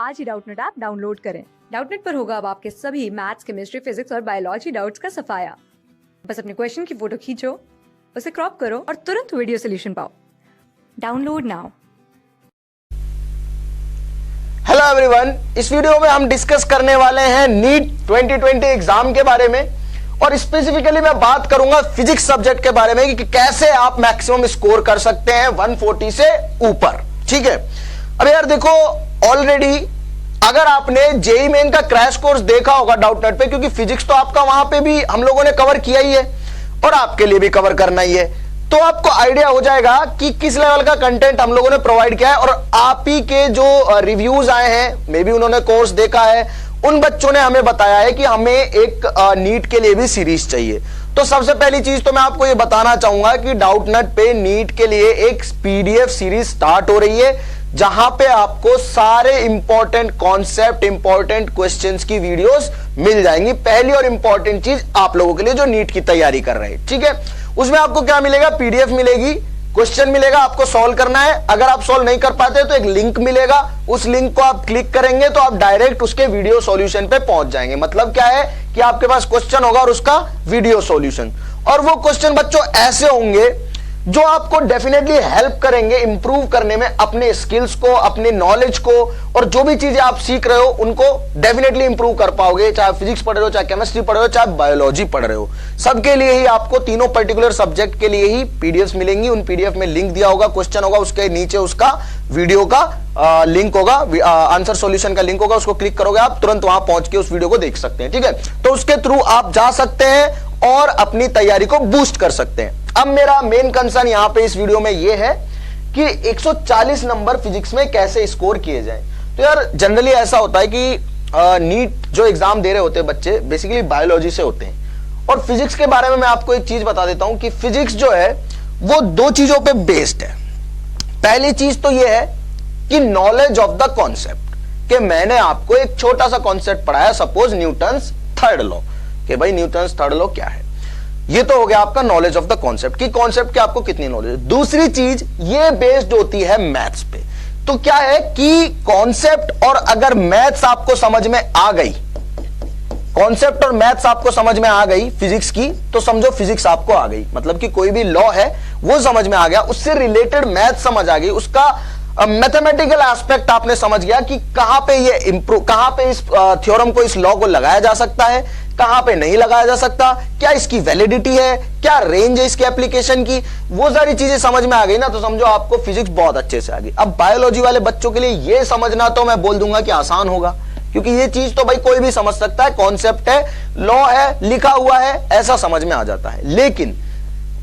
आज ही Doubtnut app download करें। Doubtnut पर होगा अब आपके सभी मैथ्स, केमिस्ट्री, फिजिक्स और बायोलॉजी डाउट्स का सफाया। बस अपने क्वेश्चन की फोटो खींचो, उसे क्रॉप करो और तुरंत वीडियो सोल्यूशन पाओ। Download now. हेलो एवरीवन, इस वीडियो में हम डिस्कस करने वाले हैं नीट 2020 एग्जाम के बारे में और स्पेसिफिकली मैं बात करूंगा फिजिक्स सब्जेक्ट के बारे में कि कैसे आप मैक्सिमम स्कोर कर सकते हैं 140 से ऊपर। ठीक है, अब यार देखो, ऑलरेडी अगर आपने जेईई मेन का क्रैश कोर्स देखा होगा डाउटनेट पे, क्योंकि फिजिक्स तो आपका वहां पे भी हम लोगों ने कवर किया ही है और आपके लिए भी कवर करना ही है, तो आपको आइडिया हो जाएगा कि किस लेवल का कंटेंट हम लोगों ने प्रोवाइड किया है। और आप ही के जो रिव्यूज आए हैं, मे बी उन्होंने कोर्स देखा है, उन बच्चों ने हमें बताया है कि हमें एक नीट के लिए भी सीरीज चाहिए। तो सबसे पहली चीज तो मैं आपको ये बताना चाहूंगा कि डाउटनेट पे नीट के लिए एक पीडीएफ सीरीज स्टार्ट हो रही है, जहां पे आपको सारे इंपॉर्टेंट कॉन्सेप्ट, इंपॉर्टेंट क्वेश्चंस की वीडियोस मिल जाएंगी। पहली और इंपॉर्टेंट चीज आप लोगों के लिए जो नीट की तैयारी कर रहे हैं, ठीक है, उसमें आपको क्या मिलेगा? पीडीएफ मिलेगी, क्वेश्चन मिलेगा, आपको सॉल्व करना है। अगर आप सॉल्व नहीं कर पाते तो एक लिंक मिलेगा, उस लिंक को आप क्लिक करेंगे तो आप डायरेक्ट उसके वीडियो सॉल्यूशन पे पहुंच जाएंगे। मतलब क्या है कि आपके पास क्वेश्चन होगा और उसका वीडियो सॉल्यूशन, और वो क्वेश्चन बच्चों ऐसे होंगे जो आपको डेफिनेटली हेल्प करेंगे इंप्रूव करने में अपने स्किल्स को, अपने नॉलेज को, और जो भी चीजें आप सीख रहे हो उनको डेफिनेटली इंप्रूव कर पाओगे। चाहे फिजिक्स पढ़ रहे हो, चाहे केमिस्ट्री पढ़ रहे हो, चाहे बायोलॉजी पढ़ रहे हो, सबके लिए ही आपको तीनों पर्टिकुलर सब्जेक्ट के लिए ही पीडीएफ मिलेंगी। उन पीडीएफ में लिंक दिया होगा, क्वेश्चन होगा, उसके नीचे उसका वीडियो का लिंक होगा, आंसर सॉल्यूशन का लिंक होगा, उसको क्लिक करोगे आप तुरंत वहां पहुंच के उस वीडियो को देख सकते हैं। ठीक है, तो उसके थ्रू आप जा सकते हैं और अपनी तैयारी को बूस्ट कर सकते हैं। अब मेरा मेन कंसर्न यहां पे इस वीडियो में यह है कि 140 नंबर फिजिक्स में कैसे स्कोर किए जाएं। तो यार जनरली ऐसा होता है कि नीट जो एग्जाम दे रहे होते हैं बच्चे बेसिकली बायोलॉजी से होते हैं, और फिजिक्स के बारे में मैं आपको एक चीज बता देता हूं कि फिजिक्स जो है वो दो चीजों पे बेस्ड है। पहली चीज तो यह है कि नॉलेज ऑफ द कॉन्सेप्ट, कि मैंने आपको एक छोटा सा कॉन्सेप्ट पढ़ाया, सपोज न्यूटन्स थर्ड लॉ, कि भाई न्यूटन्स थर्ड लॉ क्या है, ये तो हो गया आपका नॉलेज ऑफ द कॉन्सेप्ट, कि कॉन्सेप्ट की आपको कितनी नॉलेज है। दूसरी चीज ये बेस्ड होती है मैथ्स पे। तो क्या है कि कॉन्सेप्ट और अगर मैथ्स आपको समझ में आ गई, कॉन्सेप्ट और मैथ्स आपको समझ में आ गई फिजिक्स की, तो समझो फिजिक्स आपको आ गई। मतलब कि कोई भी लॉ है वो समझ में आ गया, उससे रिलेटेड मैथ्स समझ आ गई, उसका मैथमेटिकल एस्पेक्ट आपने समझ गया कि कहां पे ये इंप्रूव, कहां पे इस थ्योरम को, इस लॉ को लगाया जा सकता है, कहां पे नहीं लगाया जा सकता, क्या इसकी वैलिडिटी है, क्या रेंज है इसके एप्लीकेशन की, वो सारी चीजें समझ में आ गई ना, तो समझो आपको फिजिक्स बहुत अच्छे से आ गई। अब बायोलॉजी वाले बच्चों के लिए ये समझना तो मैं बोल दूंगा कि आसान होगा, क्योंकि ये चीज तो भाई कोई भी समझ सकता है, कॉन्सेप्ट है, लॉ है, लिखा हुआ है, ऐसा समझ में आ जाता है। लेकिन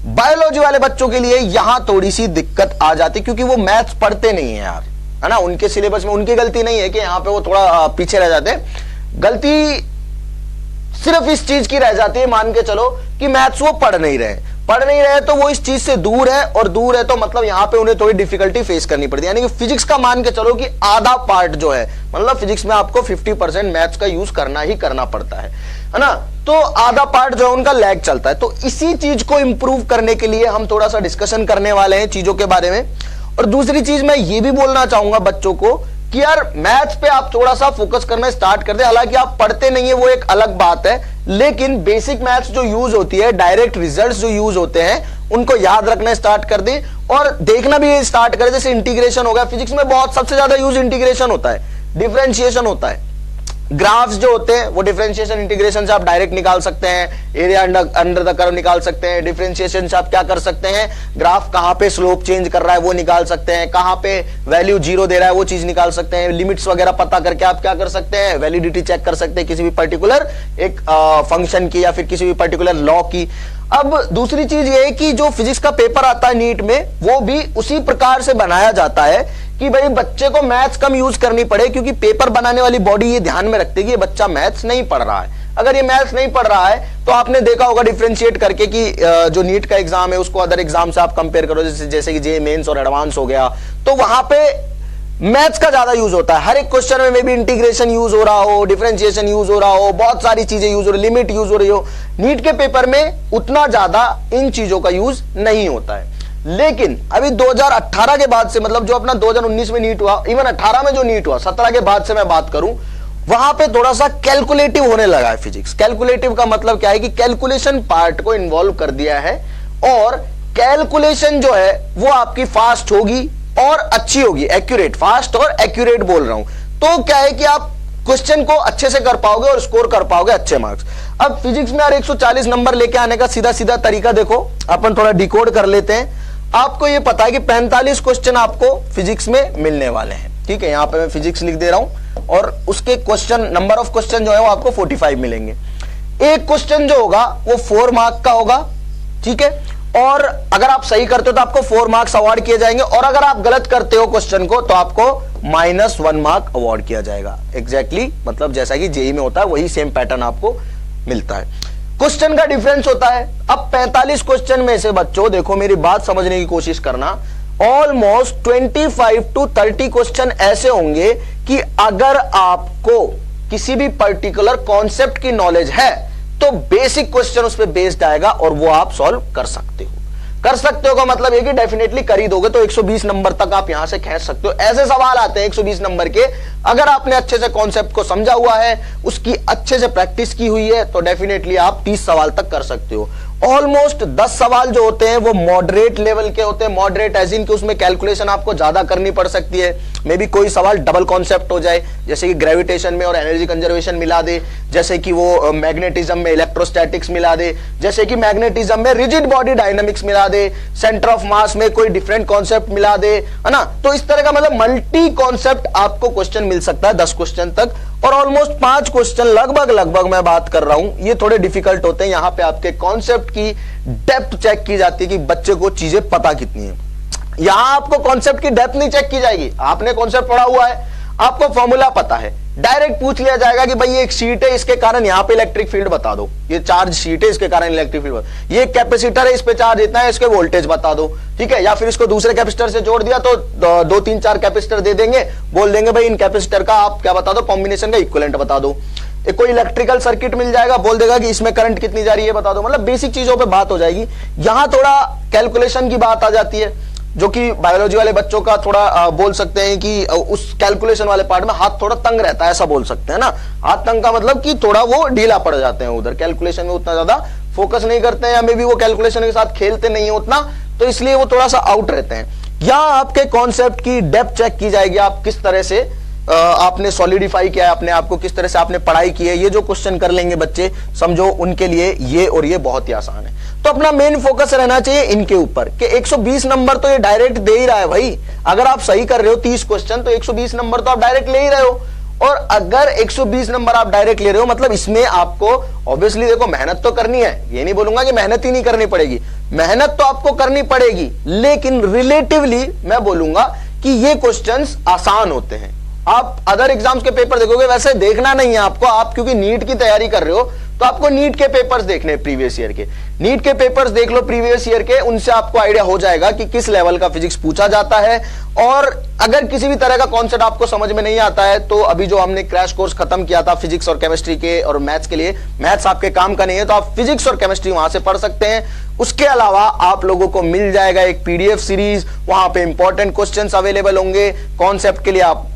बायोलॉजी वाले बच्चों के लिए यहां थोड़ी सी दिक्कत आ जाती, क्योंकि वो मैथ्स पढ़ते नहीं है यार, है ना। उनके सिलेबस में उनकी गलती नहीं है कि यहां पे वो थोड़ा पीछे रह जाते हैं, गलती सिर्फ इस चीज की रह जाती है, मान के चलो कि मैथ्स वो पढ़ नहीं रहे तो वो इस चीज से दूर है, और दूर है तो मतलब यहां पे उन्हें थोड़ी डिफिकल्टी फेस करनी पड़ती है। यानी कि फिजिक्स का मान के चलो कि आधा पार्ट जो है, मतलब फिजिक्स में आपको 50% मैथ्स का यूज करना ही करना पड़ता है ना, तो आधा पार्ट जो है उनका लैग चलता है। तो इसी चीज को इंप्रूव करने के लिए हम थोड़ा सा डिस्कशन करने वाले हैं चीजों के बारे में। और दूसरी चीज मैं ये भी बोलना चाहूंगा बच्चों को कि यार मैथ्स पे आप थोड़ा सा फोकस करना स्टार्ट कर दे। हालांकि आप पढ़ते नहीं है वो एक अलग बात है, लेकिन बेसिक मैथ्स जो यूज होती है, डायरेक्ट रिजल्ट्स जो यूज होते हैं, उनको याद रखना स्टार्ट कर दे और देखना भी स्टार्ट कर। जैसे इंटीग्रेशन हो गया, फिजिक्स में बहुत सबसे ज्यादा यूज इंटीग्रेशन होता है, डिफरेंशिएशन होता है, ग्राफ्स जो होते हैं वो डिफरेंशिएशन इंटीग्रेशन से आप डायरेक्ट निकाल सकते हैं, एरिया अंडर द कर्व निकाल सकते हैं। डिफरेंशिएशन से आप क्या कर सकते हैं, ग्राफ कहां पे स्लोप चेंज कर रहा है वो निकाल सकते हैं, कहां पे वैल्यू 0 दे रहा है वो चीज निकाल सकते हैं। लिमिट्स वगैरह पता करके आप क्या कर सकते हैं, वैलिडिटी चेक कर सकते हैं किसी भी पर्टिकुलर एक फंक्शन की या फिर किसी भी पर्टिकुलर लॉ की। अब दूसरी चीज ये है कि जो फिजिक्स का पेपर आता है नीट में, वो भी उसी प्रकार से बनाया जाता है कि भाई बच्चे को मैथ्स कम यूज करनी पड़े, क्योंकि पेपर बनाने वाली बॉडी ये ध्यान में रखती है कि ये बच्चा मैथ्स नहीं पढ़ रहा है। अगर ये मैथ्स नहीं पढ़ रहा है तो आपने देखा होगा डिफरेंशिएट करके कि जो नीट का एग्जाम है उसको अदर एग्जाम से आप कंपेयर करो, जैसे कि जेईई मेंस और एडवांस हो गया, तो वहां पे मैथ्स का ज्यादा यूज होता है। हर एक क्वेश्चन में मे बी इंटीग्रेशन यूज हो रहा हो, डिफरेंशिएशन यूज हो रहा हो, बहुत सारी चीजें यूज हो रही, लिमिट यूज हो रही हो। नीट के पेपर में उतना ज्यादा इन चीजों का यूज नहीं होता है। लेकिन अभी 2018 के बाद से, मतलब जो अपना 2019 में नीट हुआ, इवन 18 में जो नीट हुआ, 17 के बाद से मैं बात करूं, वहां पे थोड़ा सा कैलकुलेटिव होने लगा है फिजिक्स। कैलकुलेटिव का मतलब क्या है कि कैलकुलेशन पार्ट को इन्वॉल्व कर दिया है, और कैलकुलेशन जो है वो आपकी फास्ट होगी और अच्छी होगी, एक्यूरेट, फास्ट और एक्यूरेट बोल रहा हूं। तो क्या है कि आप क्वेश्चन को अच्छे से कर पाओगे और स्कोर कर पाओगे अच्छे मार्क्स। अब फिजिक्स में यार 140 नंबर लेके आने का सीधा सीधा तरीका देखो, अपन थोड़ा डिकोड कर लेते हैं। आपको ये पता है कि 45 क्वेश्चन आपको फिजिक्स में मिलने वाले हैं, ठीक है। यहां पे मैं फिजिक्स लिख दे रहा हूं, और उसके क्वेश्चन, नंबर ऑफ क्वेश्चन जो है वो आपको 45 मिलेंगे। एक क्वेश्चन जो होगा वो 4 मार्क का होगा, ठीक है, और अगर आप सही करते हो तो आपको 4 मार्क्स अवार्ड किए जाएंगे, और अगर आप गलत करते हो क्वेश्चन को तो आपको -1 मार्क अवार्ड किया जाएगा। एग्जैक्टली मतलब जैसा कि जेईई में होता है वही सेम पैटर्न आपको मिलता है। क्वेश्चन का डिफरेंस होता है। अब 45 क्वेश्चन में से बच्चों देखो, मेरी बात समझने की कोशिश करना, ऑलमोस्ट 25 to 30 क्वेश्चन ऐसे होंगे कि अगर आपको किसी भी पर्टिकुलर कॉन्सेप्ट की नॉलेज है तो बेसिक क्वेश्चन उस पर बेस्ड आएगा और वो आप सॉल्व कर सकते हो। कर सकते हो का मतलब है कि डेफिनेटली कर ही दोगे, तो 120 नंबर तक आप यहां से खींच सकते हो। ऐसे सवाल आते हैं 120 नंबर के, अगर आपने अच्छे से कॉन्सेप्ट को समझा हुआ है, उसकी अच्छे से प्रैक्टिस की हुई है, तो डेफिनेटली आप 30 सवाल तक कर सकते हो। ऑलमोस्ट 10 सवाल जो होते हैं वो मॉडरेट लेवल के होते हैं। मॉडरेट एज इन कि उसमें कैलकुलेशन आपको ज्यादा करनी पड़ सकती है। मे बी कोई सवाल डबल कॉन्सेप्ट हो जाए, जैसे कि ग्रेविटेशन में और एनर्जी कंजर्वेशन मिला दे, जैसे कि वो मैग्नेटिज्म में इलेक्ट्रोस्टैटिक्स मिला दे, जैसे कि मैग्नेटिज्म में रिजिड बॉडी डायनामिक्स मिला दे, सेंटर ऑफ मास में कोई डिफरेंट कॉन्सेप्ट मिला दे, है ना। तो इस तरह का मतलब मल्टी कॉन्सेप्ट आपको क्वेश्चन मिल सकता है 10 क्वेश्चन तक। और ऑलमोस्ट 5 क्वेश्चन लगभग मैं बात कर रहा हूं, ये थोड़े डिफिकल्ट होते हैं। यहां पे आपके कॉन्सेप्ट की डेप्थ चेक की जाती है कि बच्चे को चीजें पता कितनी है। यहां आपको कॉन्सेप्ट की डेप्थ नहीं चेक की जाएगी। आपने कॉन्सेप्ट पढ़ा हुआ है, आपको फॉर्मूला पता है, डायरेक्ट पूछ लिया जाएगा कि भाई ये एक शीट है, इसके कारण यहां पे इलेक्ट्रिक फील्ड बता दो, ये चार्ज शीट है इसके कारण इलेक्ट्रिक फील्ड, ये कैपेसिटर है इस पे चार्ज इतना है, इसके वोल्टेज बता दो, ठीक है। या फिर इसको दूसरे कैपेसिटर से जोड़ दिया तो 2-3-4 कैपेसिटर दे देंगे, बोल देंगे भाई इन कैपेसिटर का आप क्या बता दो, कॉम्बिनेशन का इक्विवेलेंट बता दो। एक कोई इलेक्ट्रिकल सर्किट मिल जाएगा, बोल देगा कि इसमें करंट कितनी जा रही है बता दो। मतलब बेसिक चीजों पे बात हो जाएगी। यहां थोड़ा कैलकुलेशन की बात आ जाती है, जो कि बायोलॉजी वाले बच्चों का थोड़ा बोल सकते हैं कि उस कैलकुलेशन वाले पार्ट में हाथ थोड़ा तंग रहता है, ऐसा बोल सकते हैं ना। हाथ तंग का मतलब कि थोड़ा वो ढीला पड़ जाते हैं, उधर कैलकुलेशन में उतना ज्यादा फोकस नहीं करते हैं, या मे बी वो कैलकुलेशन के साथ खेलते नहीं है उतना, तो इसलिए वो थोड़ा सा आउट रहते हैं। यहां आपके कॉन्सेप्ट की डेप्थ चेक की जाएगी, आप किस तरह से आपने सॉलिडिफाई किया है अपने आप को, किस तरह से आपने पढ़ाई की है। ये जो क्वेश्चन कर लेंगे बच्चे, समझो उनके लिए ये और ये बहुत ही आसान है। तो अपना मेन फोकस रहना चाहिए इनके ऊपर कि 120 नंबर तो ये डायरेक्ट दे ही रहा है भाई। अगर आप सही कर रहे हो 30 क्वेश्चन तो 120 नंबर तो आप डायरेक्ट ले ही रहे हो। और अगर 120 नंबर आप डायरेक्ट ले रहे हो मतलब इसमें आपको ऑब्वियसली देखो मेहनत तो करनी है, ये नहीं बोलूंगा कि मेहनत ही नहीं करनी पड़ेगी, मेहनत तो आपको करनी पड़ेगी, लेकिन रिलेटिवली मैं बोलूंगा कि ये क्वेश्चंस आसान होते हैं। आप अदर एग्जाम्स के पेपर देखोगे, वैसे देखना नहीं है आपको, आप क्योंकि नीट की तैयारी कर रहे हो तो आपको नीट के पेपर्स देखने, प्रीवियस ईयर के नीट के पेपर्स देख लो प्रीवियस ईयर के, उनसे आपको आइडिया हो जाएगा कि किस लेवल का फिजिक्स पूछा जाता है। और अगर किसी भी तरह का कॉन्सेप्ट आपको समझ में नहीं आता है तो अभी जो हमने क्रैश कोर्स खत्म किया था फिजिक्स और केमिस्ट्री के और मैथ्स के लिए, मैथ्स आपके काम का नहीं है तो आप फिजिक्स और केमिस्ट्री वहां से पढ़ सकते हैं। उसके अलावा आप लोगों को मिल जाएगा एक पीडीएफ सीरीज, वहां पे इंपॉर्टेंट क्वेश्चंस अवेलेबल होंगे कॉन्सेप्ट के लिए। आप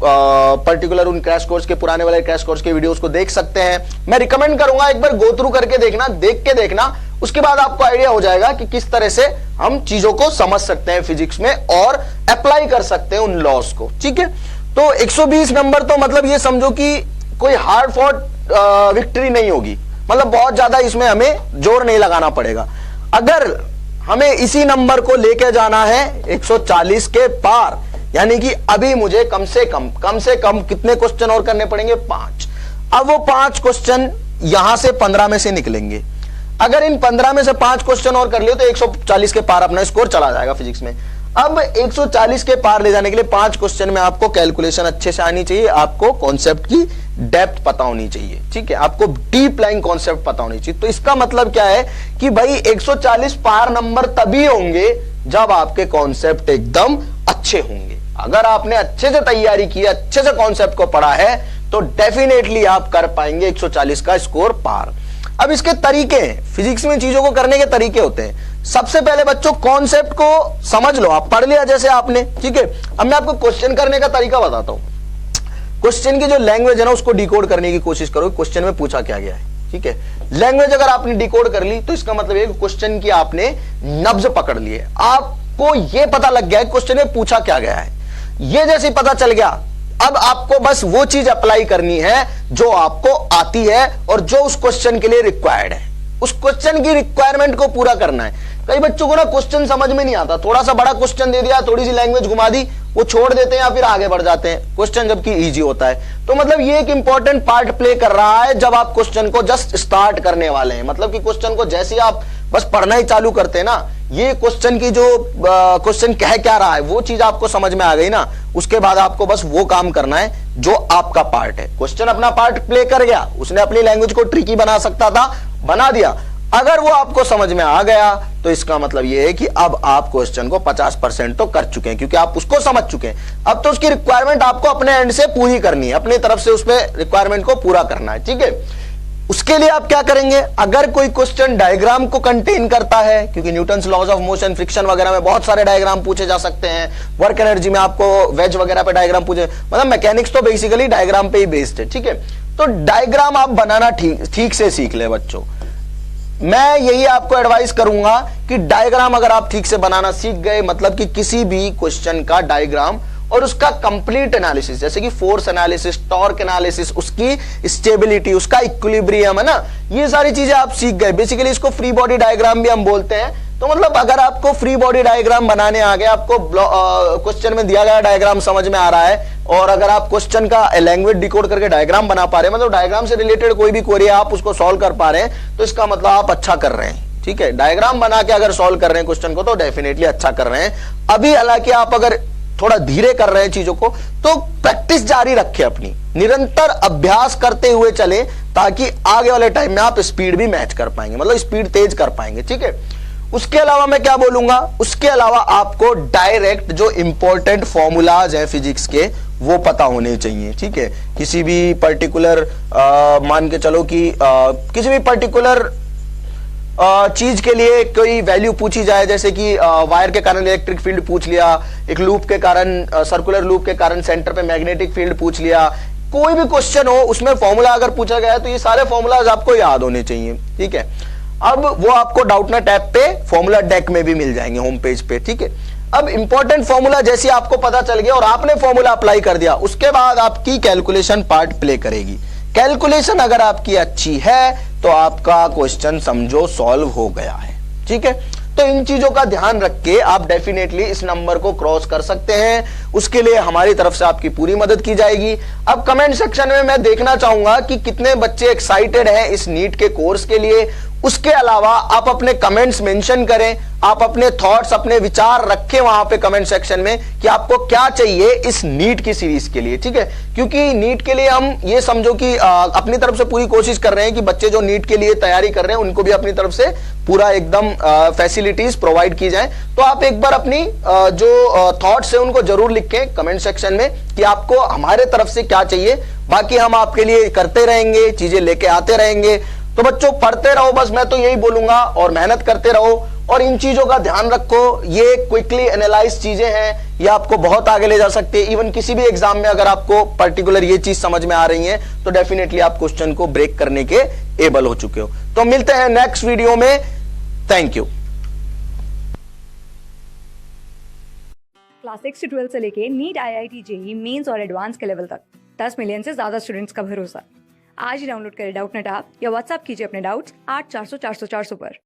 पर्टिकुलर उन क्रैश कोर्स के, पुराने वाले क्रैश कोर्स के वीडियोस को देख सकते हैं। मैं रिकमेंड करूंगा एक बार गो थ्रू करके देखना, देख के देखना, उसके बाद आपको आइडिया हो जाएगा कि किस तरह से हम चीजों को समझ सकते हैं फिजिक्स में और अप्लाई कर सकते हैं उन लॉस को, ठीक है। तो 120 नंबर तो मतलब ये समझो कि कोई हार्ड फॉट विक्ट्री नहीं होगी, मतलब बहुत ज्यादा इसमें हमें जोर नहीं लगाना पड़ेगा। अगर हमें इसी नंबर को लेके जाना है 140 के पार, यानी कि अभी मुझे कम से कम कितने क्वेश्चन और करने पड़ेंगे, 5। अब वो 5 क्वेश्चन यहां से 15 में से निकलेंगे। अगर इन 15 में से 5 क्वेश्चन और कर लियो तो 140 के पार अपना स्कोर चला जाएगा फिजिक्स में। अब 140 के पार ले जाने के लिए 5 क्वेश्चन में आपको कैलकुलेशन अच्छे से आनी चाहिए, आपको कॉन्सेप्ट की डेप्थ पता होनी चाहिए, ठीक है, आपको डीप लाइन कॉन्सेप्ट पता होनी चाहिए। तो इसका मतलब क्या है कि भाई 140 पार नंबर तभी होंगे जब आपके कॉन्सेप्ट एकदम अच्छे होंगे। अगर आपने अच्छे से तैयारी की, अच्छे से कॉन्सेप्ट को पढ़ा है तो डेफिनेटली आप कर पाएंगे 140 का स्कोर पार। अब इसके तरीके हैं, फिजिक्स में चीजों को करने के तरीके होते हैं। सबसे पहले बच्चों कॉन्सेप्ट को समझ लो, आप पढ़ लिया जैसे आपने, ठीक है। अब मैं आपको क्वेश्चन करने का तरीका बताता हूं। क्वेश्चन की जो लैंग्वेज है ना उसको डिकोड करने की कोशिश करो, क्वेश्चन में पूछा क्या गया है, ठीक है। लैंग्वेज अगर आपने डिकोड कर ली तो इसका मतलब है कि क्वेश्चन की आपने नब्ज पकड़ ली है, आपको यह पता लग गया है क्वेश्चन में पूछा क्या गया है। यह जैसे पता चल गया, अब आपको बस वो चीज अप्लाई करनी है जो आपको आती है और जो उस क्वेश्चन के लिए रिक्वायर्ड है। उस क्वेश्चन की रिक्वायरमेंट को पूरा करना है। कई बच्चों को ना क्वेश्चन समझ में नहीं आता, थोड़ा सा बड़ा क्वेश्चन दे दिया, थोड़ी सी लैंग्वेज घुमा दी, वो छोड़ देते हैं या फिर आगे बढ़ जाते हैं, क्वेश्चन जबकि इजी होता है। तो मतलब ये एक इंपॉर्टेंट पार्ट प्ले कर रहा है जब आप क्वेश्चन को जस्ट स्टार्ट करने वाले हैं। मतलब कि क्वेश्चन को जैसे आप बस पढ़ना ही चालू करते हैं ना, ये क्वेश्चन की जो क्वेश्चन कह क्या रहा है वो चीज आपको समझ में आ गई ना, उसके बाद आपको बस वो काम करना है जो आपका पार्ट है। क्वेश्चन अपना पार्ट प्ले कर गया, उसने अपनी लैंग्वेज को ट्रिकी बना सकता था, बना दिया। अगर वो आपको समझ में आ गया तो इसका मतलब ये है कि अब आप क्वेश्चन को 50% तो कर चुके हैं, क्योंकि आप उसको समझ चुके हैं। अब तो उसकी रिक्वायरमेंट आपको अपने एंड से पूरी करनी है, अपनी तरफ से उस पर रिक्वायरमेंट को पूरा करना है, ठीक है। उसके लिए आप क्या करेंगे, अगर कोई क्वेश्चन डायग्राम को कंटेन करता है, क्योंकि Newton's laws of motion, friction वगैरह में बहुत सारे डायग्राम पूछे जा सकते हैं, वर्क एनर्जी में आपको वेज वगैरह पे डायग्राम पूछे, मतलब मैकेनिक्स तो बेसिकली डायग्राम पे ही बेस्ड है, ठीक है। तो डायग्राम आप बनाना ठीक से सीख ले बच्चों। मैं यही आपको एडवाइस करूंगा कि डायग्राम अगर आप ठीक से बनाना सीख गए, मतलब कि किसी भी क्वेश्चन का डायग्राम और उसका कंप्लीट एनालिसिस, जैसे कि फोर्स एनालिसिस, टॉर्क एनालिसिस, उसकी स्टेबिलिटी, उसका इक्विलिब्रियम है ना, ये सारी चीजें आप सीख गए। बेसिकली इसको फ्री बॉडी डायग्राम भी हम बोलते हैं। तो मतलब अगर आपको फ्री बॉडी डायग्राम बनाने आ गया, आपको क्वेश्चन में दिया गया डायग्राम समझ में आ रहा है, और अगर आप क्वेश्चन का लैंग्वेज डिकोड करके डायग्राम बना पा रहे हैं, मतलब डायग्राम से रिलेटेड कोई भी क्वेरी आप उसको सॉल्व कर पा रहे हैं, तो इसका मतलब आप अच्छा कर रहे हैं, ठीक है। डायग्राम बना के अगर सॉल्व कर रहे हैं क्वेश्चन को तो डेफिनेटली अच्छा कर रहे हैं। अभी हालांकि आप अगर थोड़ा धीरे कर रहे हैं चीजों को, तो प्रैक्टिस जारी रखें, अपनी निरंतर अभ्यास करते हुए चले, ताकि आगे वाले टाइम में आप स्पीड भी मैच कर पाएंगे, मतलब स्पीड तेज कर पाएंगे, ठीक है। उसके अलावा मैं क्या बोलूंगा, उसके अलावा आपको डायरेक्ट जो इंपॉर्टेंट फॉर्मूलाज हैं फिजिक्स के वो पता होने चाहिए, ठीक है। किसी भी पर्टिकुलर मान के चलो कि किसी भी पर्टिकुलर चीज के लिए कोई वैल्यू पूछी जाए, जैसे कि वायर के कारण इलेक्ट्रिक फील्ड पूछ लिया, एक लूप के कारण, सर्कुलर लूप के कारण सेंटर पे मैग्नेटिक फील्ड पूछ लिया, कोई भी क्वेश्चन हो उसमें फॉर्मूला अगर पूछा गया है तो ये सारे फॉर्मूलाज आपको याद होने चाहिए, ठीक है। अब वो आपको डाउटनेट ऐप पे फॉर्मूला डेक में भी मिल जाएंगे, होम पेज पे, ठीक है। अब इंपॉर्टेंट फॉर्मूला जैसे आपको पता चल गया और आपने फॉर्मूला अप्लाई कर दिया, उसके बाद आपकी कैलकुलेशन पार्ट प्ले करेगी। कैलकुलेशन अगर आपकी अच्छी है तो आपका क्वेश्चन समझो सॉल्व हो गया है, ठीक है। तो इन चीजों का ध्यान रख के आप डेफिनेटली इस नंबर को क्रॉस कर सकते हैं। उसके लिए हमारी तरफ से आपकी पूरी मदद की जाएगी। अब कमेंट सेक्शन में मैं देखना चाहूंगा कि कितने बच्चे एक्साइटेड हैं इस नीट के कोर्स के लिए। उसके अलावा आप अपने कमेंट्स मेंशन करें, आप अपने थॉट्स, अपने विचार रखें वहां पे कमेंट सेक्शन में कि आपको क्या चाहिए इस नीट की सीरीज के लिए, ठीक है। क्योंकि नीट के लिए हम ये समझो कि अपनी तरफ से पूरी कोशिश कर रहे हैं कि बच्चे जो नीट के लिए तैयारी कर रहे हैं उनको भी अपनी तरफ से पूरा एकदम फैसिलिटीज प्रोवाइड की जाए। तो आप एक बार अपनी जो थॉट्स है उनको जरूर लिखें कमेंट सेक्शन में कि आपको हमारे तरफ से क्या चाहिए। बाकी हम आपके लिए करते रहेंगे, चीजें लेके आते रहेंगे। तो बच्चों पढ़ते रहो, बस मैं तो यही बोलूंगा, और मेहनत करते रहो और इन चीजों का ध्यान रखो। ये क्विकली एनालाइज चीजें हैं, ये आपको बहुत आगे ले जा सकते हैं। इवन किसी भी एग्जाम में अगर आपको पर्टिकुलर ये चीज समझ में आ रही है तो डेफिनेटली आप क्वेश्चन को ब्रेक करने के एबल हो चुके हो। तो मिलते हैं नेक्स्ट वीडियो में। Thank you. क्लास 6 से 12 से लेके नीट, IIT, JEE मेंस और एडवांस के लेवल तक 10 मिलियन से ज्यादा स्टूडेंट्स का भरोसा। आज ही डाउनलोड करें डाउटनेट ऐप या व्हाट्सएप कीजिए अपने डाउट्स 8400 400 400 पर।